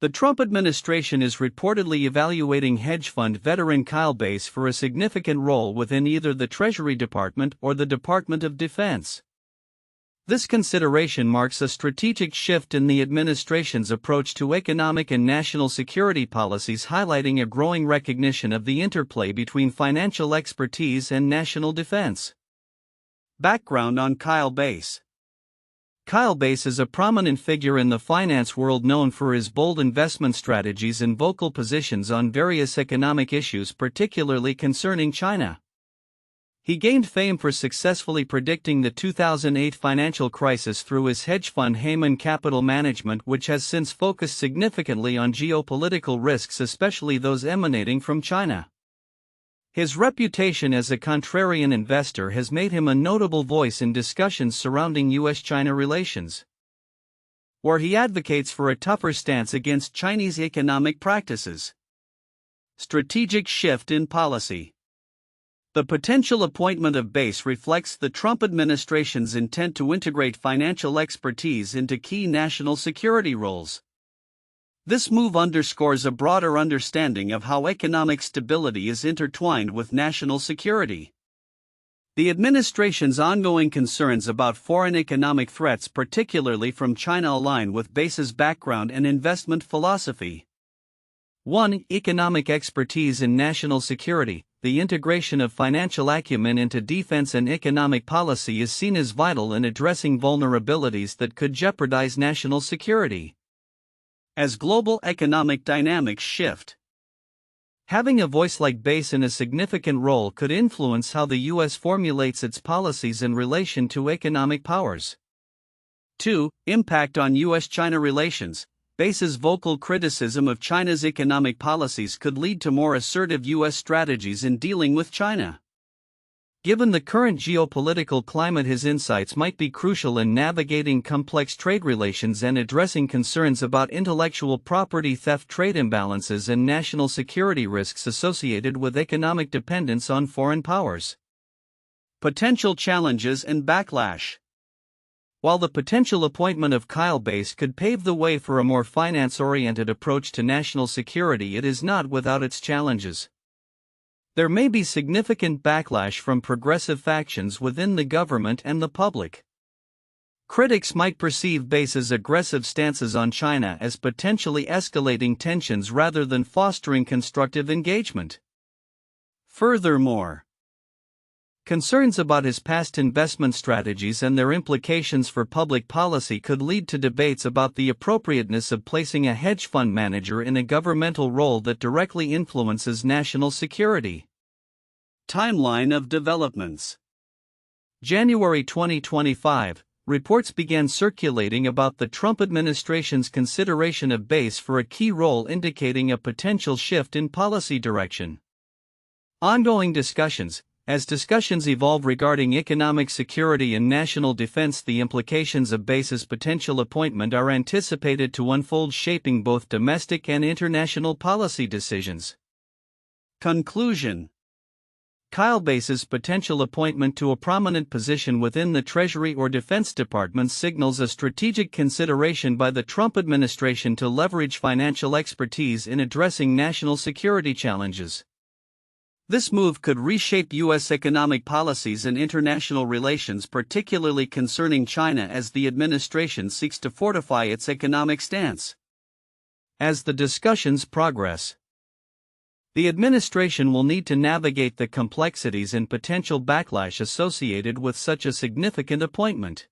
The Trump administration is reportedly evaluating hedge fund veteran Kyle Bass for a significant role within either the Treasury Department or the Department of Defense. This consideration marks a strategic shift in the administration's approach to economic and national security policies, highlighting a growing recognition of the interplay between financial expertise and national defense. Background on Kyle Bass. Kyle Bass is a prominent figure in the finance world, known for his bold investment strategies and vocal positions on various economic issues, particularly concerning China. He gained fame for successfully predicting the 2008 financial crisis through his hedge fund Heyman Capital Management, which has since focused significantly on geopolitical risks, especially those emanating from China. His reputation as a contrarian investor has made him a notable voice in discussions surrounding U.S.-China relations, where he advocates for a tougher stance against Chinese economic practices. Strategic shift in policy. The potential appointment of Bass reflects the Trump administration's intent to integrate financial expertise into key national security roles. This move underscores a broader understanding of how economic stability is intertwined with national security. The administration's ongoing concerns about foreign economic threats, particularly from China, align with Bass's background and investment philosophy. 1. Economic expertise in national security. The integration of financial acumen into defense and economic policy is seen as vital in addressing vulnerabilities that could jeopardize national security. As global economic dynamics shift, having a voice like Bass in a significant role could influence how the U.S. formulates its policies in relation to economic powers. 2. Impact on U.S.-China relations. Bass's vocal criticism of China's economic policies could lead to more assertive U.S. strategies in dealing with China. Given the current geopolitical climate, his insights might be crucial in navigating complex trade relations and addressing concerns about intellectual property theft, trade imbalances, and national security risks associated with economic dependence on foreign powers. Potential challenges and backlash. While the potential appointment of Kyle Bass could pave the way for a more finance-oriented approach to national security, it is not without its challenges. There may be significant backlash from progressive factions within the government and the public. Critics might perceive Bass's aggressive stances on China as potentially escalating tensions rather than fostering constructive engagement. Furthermore, concerns about his past investment strategies and their implications for public policy could lead to debates about the appropriateness of placing a hedge fund manager in a governmental role that directly influences national security. Timeline of developments. January 2025, reports began circulating about the Trump administration's consideration of Bass for a key role, indicating a potential shift in policy direction. Ongoing discussions. As discussions evolve regarding economic security and national defense, the implications of Bass's potential appointment are anticipated to unfold, shaping both domestic and international policy decisions. Conclusion. Kyle Bass's potential appointment to a prominent position within the Treasury or Defense Department signals a strategic consideration by the Trump administration to leverage financial expertise in addressing national security challenges. This move could reshape U.S. economic policies and international relations, particularly concerning China, as the administration seeks to fortify its economic stance. As the discussions progress, the administration will need to navigate the complexities and potential backlash associated with such a significant appointment.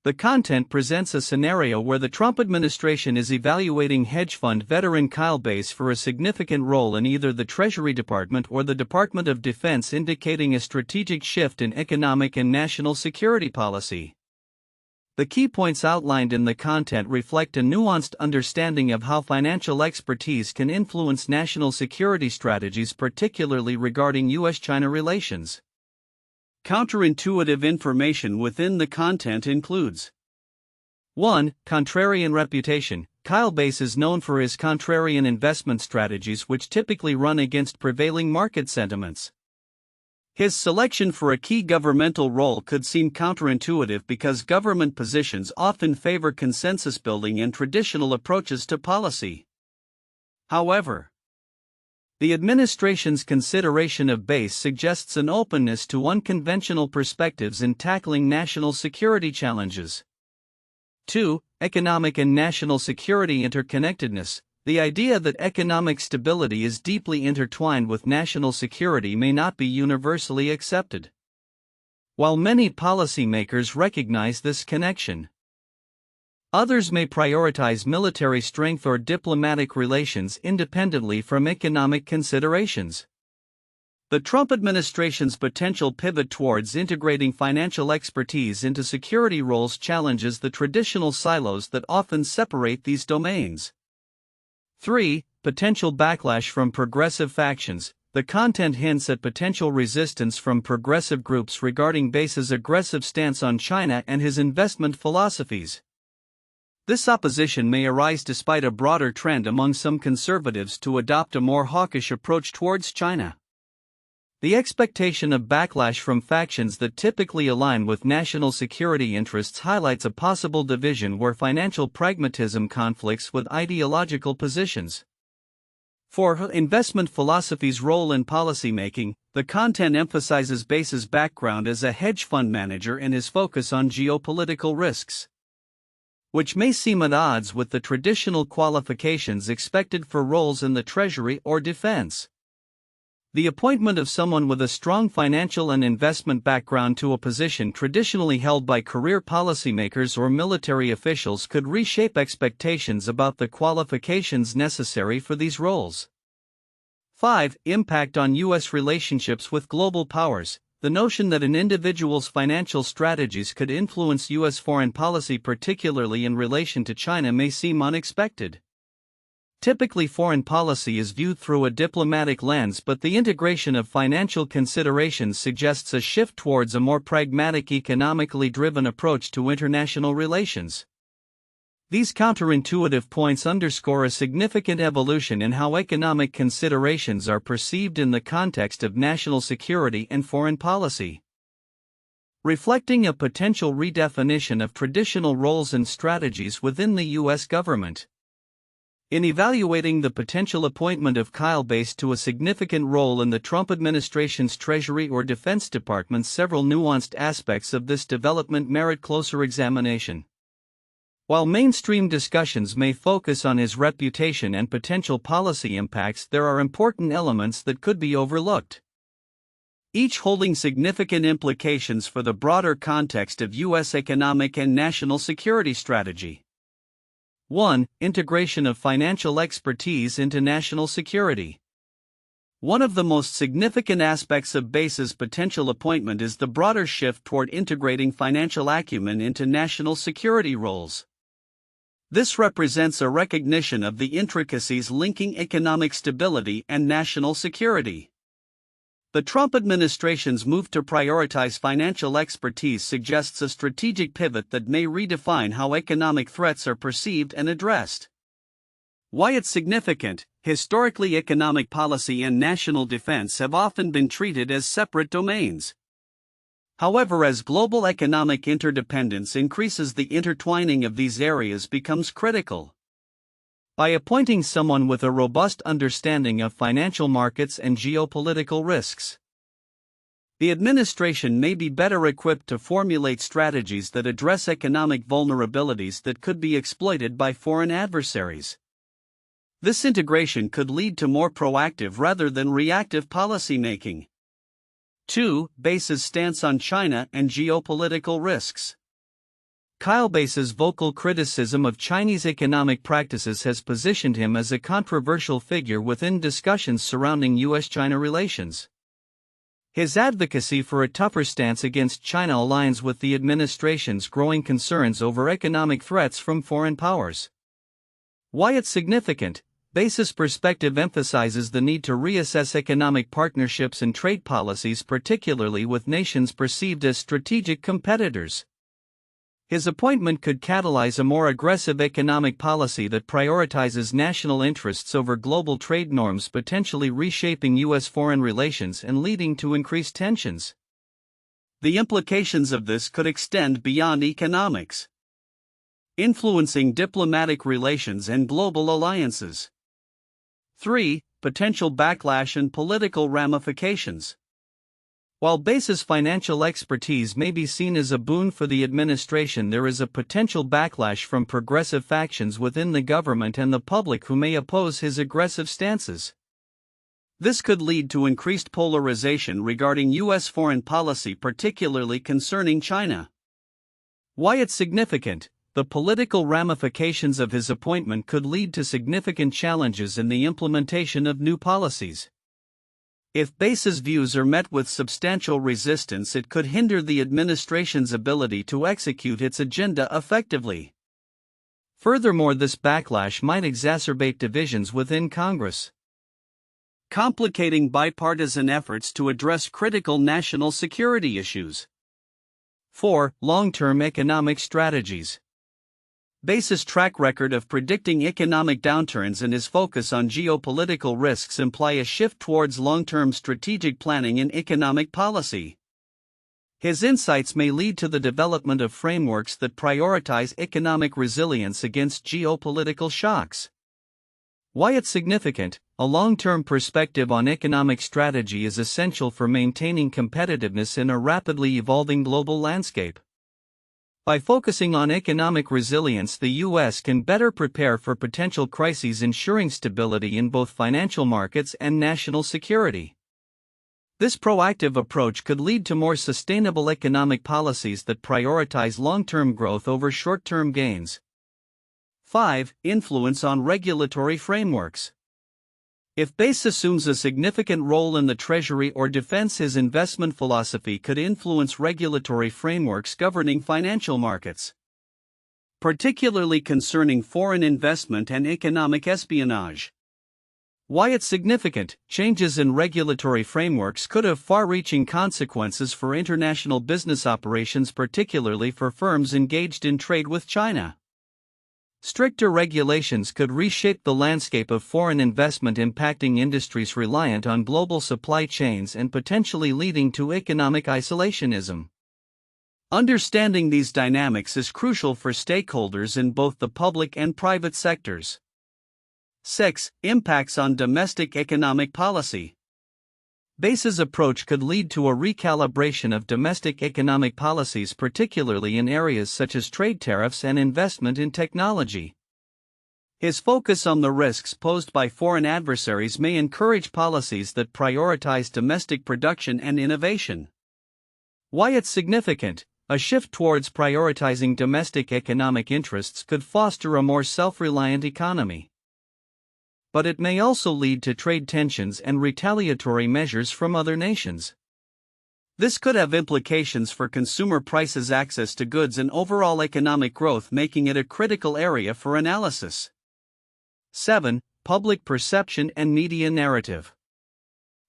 The content presents a scenario where the Trump administration is evaluating hedge fund veteran Kyle Bass for a significant role in either the Treasury Department or the Department of Defense, indicating a strategic shift in economic and national security policy. The key points outlined in the content reflect a nuanced understanding of how financial expertise can influence national security strategies, particularly regarding U.S.-China relations. Counterintuitive information within the content includes 1. Contrarian reputation. Kyle Bass is known for his contrarian investment strategies, which typically run against prevailing market sentiments. His selection for a key governmental role could seem counterintuitive because government positions often favor consensus building and traditional approaches to policy. However, the administration's consideration of base suggests an openness to unconventional perspectives in tackling national security challenges. 2. Economic and national security interconnectedness. The idea that economic stability is deeply intertwined with national security may not be universally accepted. While many policymakers recognize this connection, others may prioritize military strength or diplomatic relations independently from economic considerations. The Trump administration's potential pivot towards integrating financial expertise into security roles challenges the traditional silos that often separate these domains. 3. Potential backlash from progressive factions. The content hints at potential resistance from progressive groups regarding Base's aggressive stance on China and his investment philosophies. This opposition may arise despite a broader trend among some conservatives to adopt a more hawkish approach towards China. The expectation of backlash from factions that typically align with national security interests highlights a possible division where financial pragmatism conflicts with ideological positions. 4. Investment philosophy's role in policymaking. The content emphasizes Base's background as a hedge fund manager and his focus on geopolitical risks, which may seem at odds with the traditional qualifications expected for roles in the Treasury or defense. The appointment of someone with a strong financial and investment background to a position traditionally held by career policymakers or military officials could reshape expectations about the qualifications necessary for these roles. 5. Impact on U.S. relationships with global powers. The notion that an individual's financial strategies could influence U.S. foreign policy, particularly in relation to China, may seem unexpected. Typically, foreign policy is viewed through a diplomatic lens, but the integration of financial considerations suggests a shift towards a more pragmatic, economically driven approach to international relations. These counterintuitive points underscore a significant evolution in how economic considerations are perceived in the context of national security and foreign policy, reflecting a potential redefinition of traditional roles and strategies within the U.S. government. In evaluating the potential appointment of Kyle Bass to a significant role in the Trump administration's Treasury or Defense Department, several nuanced aspects of this development merit closer examination. While mainstream discussions may focus on his reputation and potential policy impacts, there are important elements that could be overlooked, each holding significant implications for the broader context of U.S. economic and national security strategy. 1. Integration of financial expertise into national security. One of the most significant aspects of Bass's potential appointment is the broader shift toward integrating financial acumen into national security roles. This represents a recognition of the intricacies linking economic stability and national security. The Trump administration's move to prioritize financial expertise suggests a strategic pivot that may redefine how economic threats are perceived and addressed. Why it's significant: historically, economic policy and national defense have often been treated as separate domains. However, as global economic interdependence increases, the intertwining of these areas becomes critical. By appointing someone with a robust understanding of financial markets and geopolitical risks, the administration may be better equipped to formulate strategies that address economic vulnerabilities that could be exploited by foreign adversaries. This integration could lead to more proactive rather than reactive policymaking. 2. Bass's stance on China and geopolitical risks. Kyle Bass's vocal criticism of Chinese economic practices has positioned him as a controversial figure within discussions surrounding U.S.-China relations. His advocacy for a tougher stance against China aligns with the administration's growing concerns over economic threats from foreign powers. Why it's significant: Bass's perspective emphasizes the need to reassess economic partnerships and trade policies, particularly with nations perceived as strategic competitors. His appointment could catalyze a more aggressive economic policy that prioritizes national interests over global trade norms, potentially reshaping U.S. foreign relations and leading to increased tensions. The implications of this could extend beyond economics, influencing diplomatic relations and global alliances. 3. Potential backlash and political ramifications. While Base's financial expertise may be seen as a boon for the administration, there is a potential backlash from progressive factions within the government and the public who may oppose his aggressive stances. This could lead to increased polarization regarding U.S. foreign policy, particularly concerning China. Why it's significant? The political ramifications of his appointment could lead to significant challenges in the implementation of new policies. If Base's views are met with substantial resistance, it could hinder the administration's ability to execute its agenda effectively. Furthermore, this backlash might exacerbate divisions within Congress, complicating bipartisan efforts to address critical national security issues. 4. Long-term economic strategies. Base's track record of predicting economic downturns and his focus on geopolitical risks imply a shift towards long-term strategic planning in economic policy. His insights may lead to the development of frameworks that prioritize economic resilience against geopolitical shocks. Why it's significant? A long-term perspective on economic strategy is essential for maintaining competitiveness in a rapidly evolving global landscape. By focusing on economic resilience, the U.S. can better prepare for potential crises, ensuring stability in both financial markets and national security. This proactive approach could lead to more sustainable economic policies that prioritize long-term growth over short-term gains. 5. Influence on regulatory frameworks. If Base assumes a significant role in the Treasury or defense, his investment philosophy could influence regulatory frameworks governing financial markets, particularly concerning foreign investment and economic espionage. Why it's significant? Changes in regulatory frameworks could have far-reaching consequences for international business operations, particularly for firms engaged in trade with China. Stricter regulations could reshape the landscape of foreign investment, impacting industries reliant on global supply chains and potentially leading to economic isolationism. Understanding these dynamics is crucial for stakeholders in both the public and private sectors. 6. Impacts on domestic economic policy. Base's approach could lead to a recalibration of domestic economic policies, particularly in areas such as trade tariffs and investment in technology. His focus on the risks posed by foreign adversaries may encourage policies that prioritize domestic production and innovation. Why it's significant? A shift towards prioritizing domestic economic interests could foster a more self-reliant economy. But it may also lead to trade tensions and retaliatory measures from other nations. This could have implications for consumer prices, access to goods, and overall economic growth, making it a critical area for analysis. 7. Public perception and media narrative.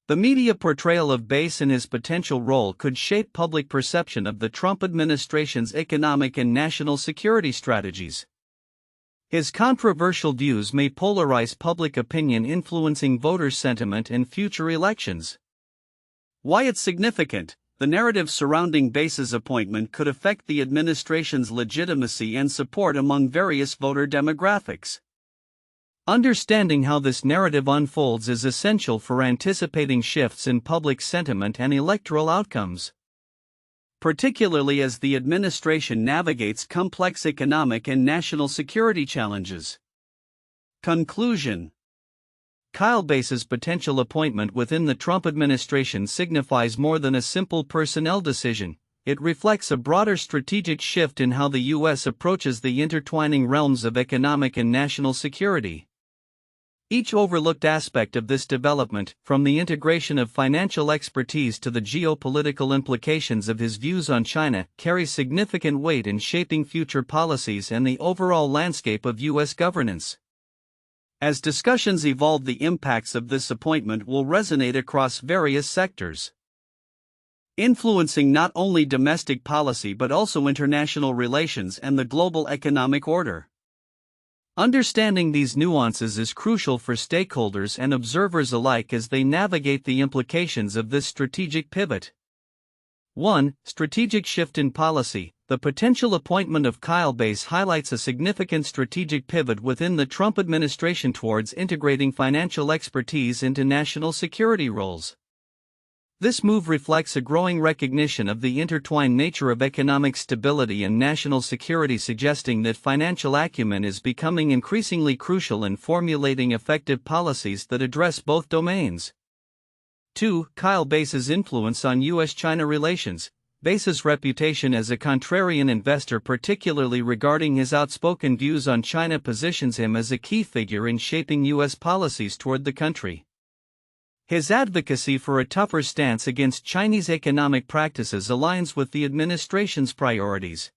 The media portrayal of Base and his potential role could shape public perception of the Trump administration's economic and national security strategies. His controversial views may polarize public opinion, influencing voter sentiment in future elections. Why it's significant? The narrative surrounding Base's appointment could affect the administration's legitimacy and support among various voter demographics. Understanding how this narrative unfolds is essential for anticipating shifts in public sentiment and electoral outcomes, particularly as the administration navigates complex economic and national security challenges. Conclusion. Kyle Base's potential appointment within the Trump administration signifies more than a simple personnel decision. It reflects a broader strategic shift in how the U.S. approaches the intertwining realms of economic and national security. Each overlooked aspect of this development, from the integration of financial expertise to the geopolitical implications of his views on China, carries significant weight in shaping future policies and the overall landscape of U.S. governance. As discussions evolve, the impacts of this appointment will resonate across various sectors. influencing not only domestic policy but also international relations and the global economic order. Understanding these nuances is crucial for stakeholders and observers alike as they navigate the implications of this strategic pivot. 1. Strategic shift in policy. The potential appointment of Kyle Bass highlights a significant strategic pivot within the Trump administration towards integrating financial expertise into national security roles. This move reflects a growing recognition of the intertwined nature of economic stability and national security, suggesting that financial acumen is becoming increasingly crucial in formulating effective policies that address both domains. 2. Kyle Bass's influence on U.S.-China relations. Bass's reputation as a contrarian investor, particularly regarding his outspoken views on China, positions him as a key figure in shaping U.S. policies toward the country. His advocacy for a tougher stance against Chinese economic practices aligns with the administration's priorities,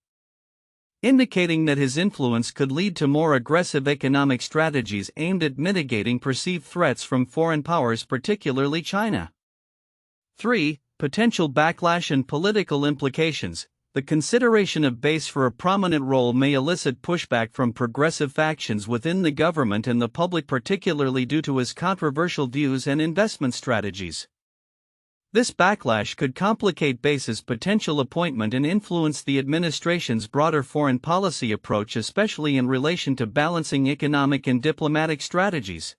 indicating that his influence could lead to more aggressive economic strategies aimed at mitigating perceived threats from foreign powers, particularly China. 3. Potential backlash and political implications. The consideration of Bass for a prominent role may elicit pushback from progressive factions within the government and the public, particularly due to his controversial views and investment strategies. This backlash could complicate Bass's potential appointment and influence the administration's broader foreign policy approach, especially in relation to balancing economic and diplomatic strategies.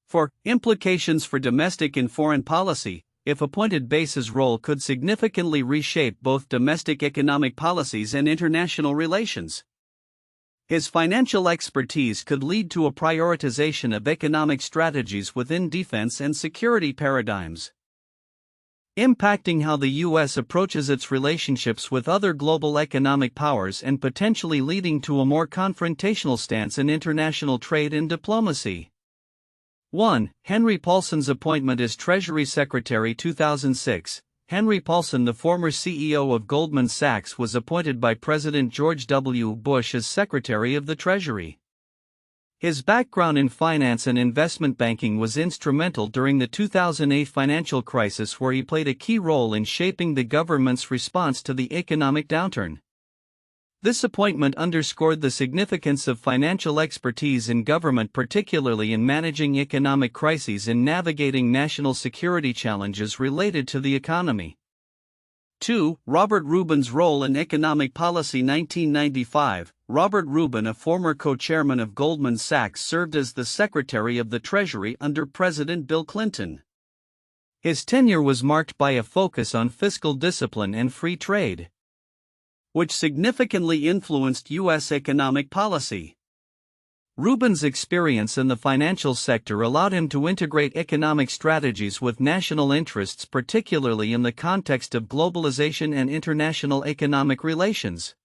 4. Implications for domestic and foreign policy. If appointed, Bass's role could significantly reshape both domestic economic policies and international relations. His financial expertise could lead to a prioritization of economic strategies within defense and security paradigms, impacting how the U.S. approaches its relationships with other global economic powers and potentially leading to a more confrontational stance in international trade and diplomacy. 1. Henry Paulson's appointment as Treasury Secretary. 2006. Henry Paulson, the former CEO of Goldman Sachs, was appointed by President George W. Bush as Secretary of the Treasury. His background in finance and investment banking was instrumental during the 2008 financial crisis, where he played a key role in shaping the government's response to the economic downturn. This appointment underscored the significance of financial expertise in government, particularly in managing economic crises and navigating national security challenges related to the economy. 2. Robert Rubin's role in economic policy. 1995. Robert Rubin, a former co-chairman of Goldman Sachs, served as the Secretary of the Treasury under President Bill Clinton. His tenure was marked by a focus on fiscal discipline and free trade, which significantly influenced U.S. economic policy. Rubin's experience in the financial sector allowed him to integrate economic strategies with national interests, particularly in the context of globalization and international economic relations.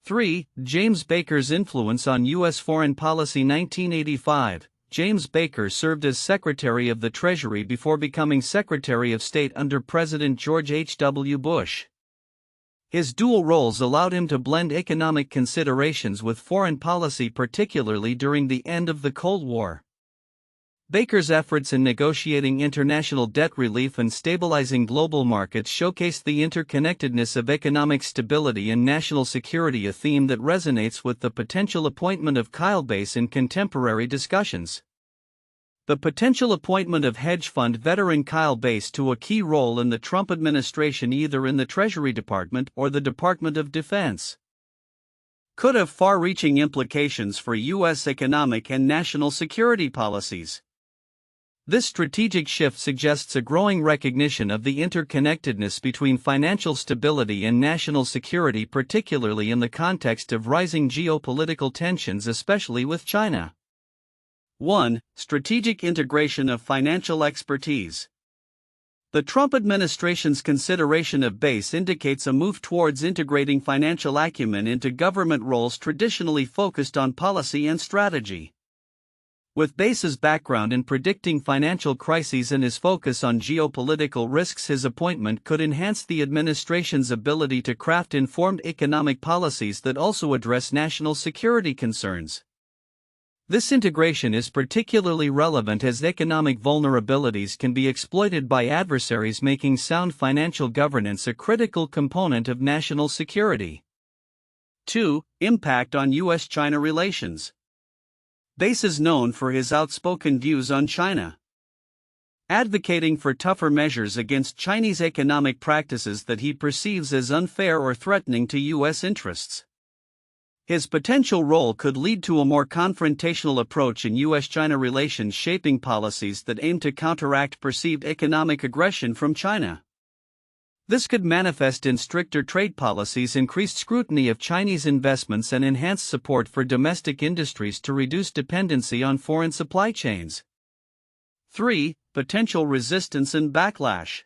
3. James Baker's influence on U.S. foreign policy. 1985. James Baker served as Secretary of the Treasury before becoming Secretary of State under President George H.W. Bush. His dual roles allowed him to blend economic considerations with foreign policy, particularly during the end of the Cold War. Baker's efforts in negotiating international debt relief and stabilizing global markets showcased the interconnectedness of economic stability and national security, a theme that resonates with the potential appointment of Kyle Bass in contemporary discussions. The potential appointment of hedge fund veteran Kyle Bass to a key role in the Trump administration, either in the Treasury Department or the Department of Defense, could have far-reaching implications for U.S. economic and national security policies. This strategic shift suggests a growing recognition of the interconnectedness between financial stability and national security, particularly in the context of rising geopolitical tensions, especially with China. 1. Strategic integration of financial expertise. The Trump administration's consideration of Bass indicates a move towards integrating financial acumen into government roles traditionally focused on policy and strategy. With Bass's background in predicting financial crises and his focus on geopolitical risks, his appointment could enhance the administration's ability to craft informed economic policies that also address national security concerns. This integration is particularly relevant as economic vulnerabilities can be exploited by adversaries, making sound financial governance a critical component of national security. 2. Impact on U.S.-China relations. Base is known for his outspoken views on China, advocating for tougher measures against Chinese economic practices that he perceives as unfair or threatening to U.S. interests. His potential role could lead to a more confrontational approach in U.S.-China relations, shaping policies that aim to counteract perceived economic aggression from China. This could manifest in stricter trade policies, increased scrutiny of Chinese investments, and enhanced support for domestic industries to reduce dependency on foreign supply chains. 3. Potential resistance and backlash.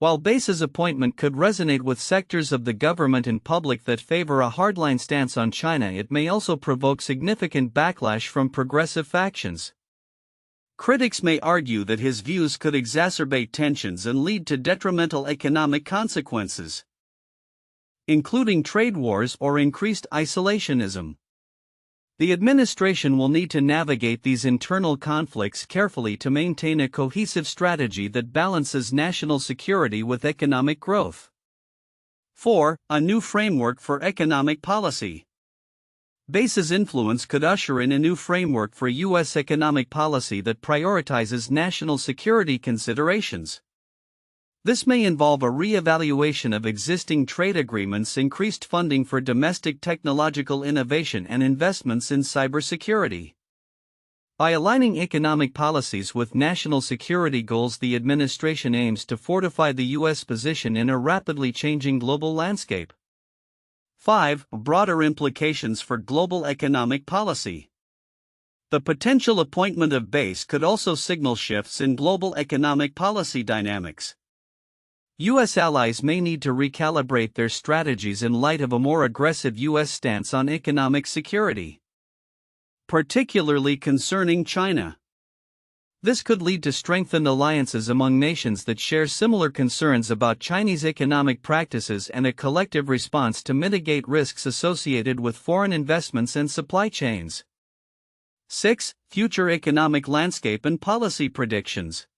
While Base's appointment could resonate with sectors of the government and public that favor a hardline stance on China, it may also provoke significant backlash from progressive factions. Critics may argue that his views could exacerbate tensions and lead to detrimental economic consequences, including trade wars or increased isolationism. The administration will need to navigate these internal conflicts carefully to maintain a cohesive strategy that balances national security with economic growth. 4. A new framework for economic policy. Base's influence could usher in a new framework for U.S. economic policy that prioritizes national security considerations. This may involve a re-evaluation of existing trade agreements, increased funding for domestic technological innovation, and investments in cybersecurity. By aligning economic policies with national security goals, the administration aims to fortify the U.S. position in a rapidly changing global landscape. 5. Broader implications for global economic policy. The potential appointment of Base could also signal shifts in global economic policy dynamics. U.S. allies may need to recalibrate their strategies in light of a more aggressive U.S. stance on economic security, particularly concerning China. This could lead to strengthened alliances among nations that share similar concerns about Chinese economic practices and a collective response to mitigate risks associated with foreign investments and supply chains. 6. Future economic landscape and policy predictions.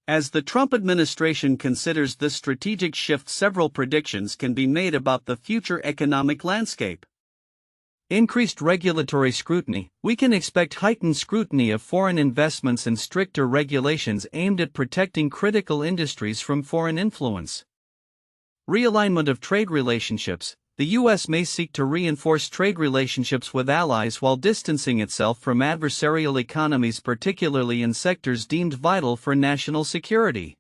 As the Trump administration considers this strategic shift, several predictions can be made about the future economic landscape. Increased regulatory scrutiny. We can expect heightened scrutiny of foreign investments and stricter regulations aimed at protecting critical industries from foreign influence. Realignment of trade relationships. The U.S. may seek to reinforce trade relationships with allies while distancing itself from adversarial economies, particularly in sectors deemed vital for national security.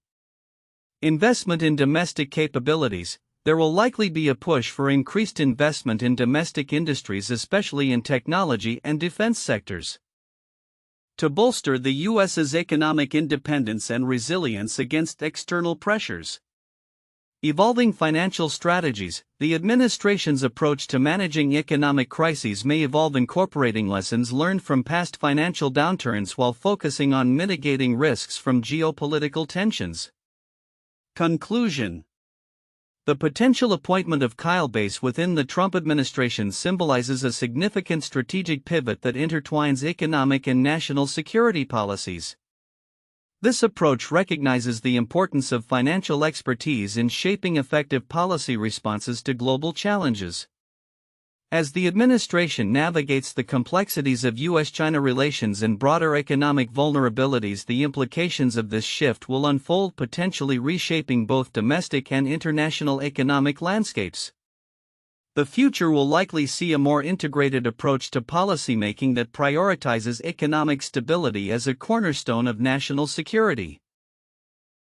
Investment in domestic capabilities. There will likely be a push for increased investment in domestic industries, especially in technology and defense sectors, to bolster the U.S.'s economic independence and resilience against external pressures. Evolving financial strategies. The administration's approach to managing economic crises may evolve, incorporating lessons learned from past financial downturns while focusing on mitigating risks from geopolitical tensions. Conclusion. The potential appointment of Kyle Bass within the Trump administration symbolizes a significant strategic pivot that intertwines economic and national security policies. This approach recognizes the importance of financial expertise in shaping effective policy responses to global challenges. As the administration navigates the complexities of U.S.-China relations and broader economic vulnerabilities, the implications of this shift will unfold, potentially reshaping both domestic and international economic landscapes. The future will likely see a more integrated approach to policymaking that prioritizes economic stability as a cornerstone of national security.